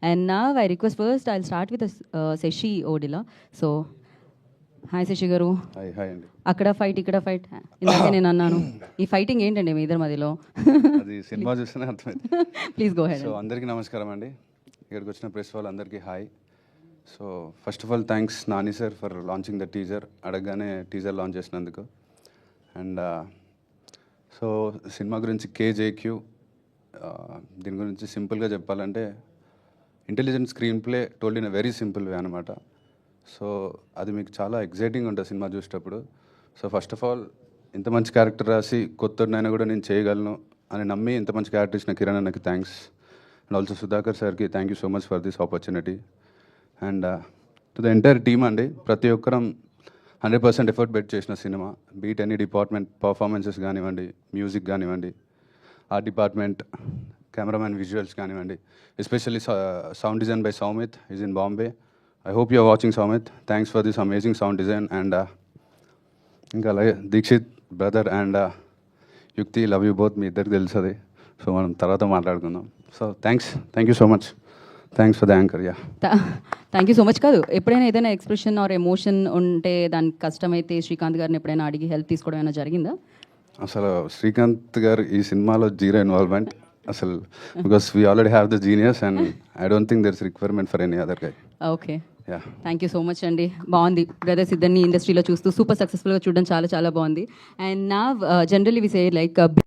And now I request first, I'll start with Seshi Odila. So, hi Shashi గారు. Hi అండి. అక్కడ fight ఇక్కడ fight ఇందాకే నేను అన్నాను. ఈ ఫైటింగ్ ఏంటండి మీ ఇద్దరి మధ్యలో? అది సినిమా చూస్తేనే అర్థమైంది. Please go head. సో అందరికీ నమస్కారం అండి. ఇక్కడికి వచ్చిన ప్రెస్ వాళ్ళందరికీ hi. So first of all thanks Nani sir for launching the teaser. అడగగానే టీజర్ లాంచ్ చేసినందుకు. అండ్ సో సినిమా గురించి కేజేక్యూ, దీని గురించి సింపుల్గా చెప్పాలంటే intelligent screen play told in a very simple way అనమాట. సో అది మీకు చాలా ఎగ్జైటింగ్ ఉంటుంది సినిమా చూసేటప్పుడు. సో ఫస్ట్ ఆఫ్ ఆల్ ఇంత మంచి క్యారెక్టర్ రాసి కొత్తనైనా కూడా నేను చేయగలను అని నమ్మి ఇంత మంచి క్యారెక్టర్ ఇచ్చిన కిరణ్ అన్నకి థ్యాంక్స్. అండ్ ఆల్సో సుధాకర్ సార్కి thank you so much for this opportunity. And to the entire team అండి, ప్రతి ఒక్కరం 100% ఎఫర్ట్ పెట్టి చేసిన cinema. Beat any department, performances కానివ్వండి, మ్యూజిక్ కానివ్వండి, ఆర్ట్ డిపార్ట్మెంట్, కెమెరామ్యాన్, విజువల్స్ కానివ్వండి, especially sound design by Soumith is in Bombay. I hope you are watching, Soumit. Thanks for this amazing sound design. And ఇంకా అలాగే దీక్షిత్ బ్రదర్ అండ్ యుక్తి, love you both. మీ ఇద్దరికి తెలుస్తుంది. So మనం తర్వాత మాట్లాడుకుందాం. So thank you so much. Thanks for the anchor. Yeah, thank you so much. కాదు, ఎప్పుడైనా ఏదైనా ఎక్స్ప్రెషన్ ఆర్ ఎమోషన్ ఉంటే దానికి కష్టమైతే శ్రీకాంత్ గారిని ఎప్పుడైనా అడిగి హెల్ప్ తీసుకోవడం ఏమైనా జరిగిందా? అసలు శ్రీకాంత్ గారు ఈ సినిమాలో జీరో ఇన్వాల్వ్మెంట్ అసలు, because we already have the genius and I don't think there is requirement for any other guy. Okay, thank you so much అండి. బాగుంది బ్రదర్స్ ఇద్దరిని ఇండస్ట్రీలో చూస్తూ సూపర్ సక్సెస్ఫుల్గా చూడడం చాలా చాలా బాగుంది. అండ్ నా జనరలీ వి సే లైక్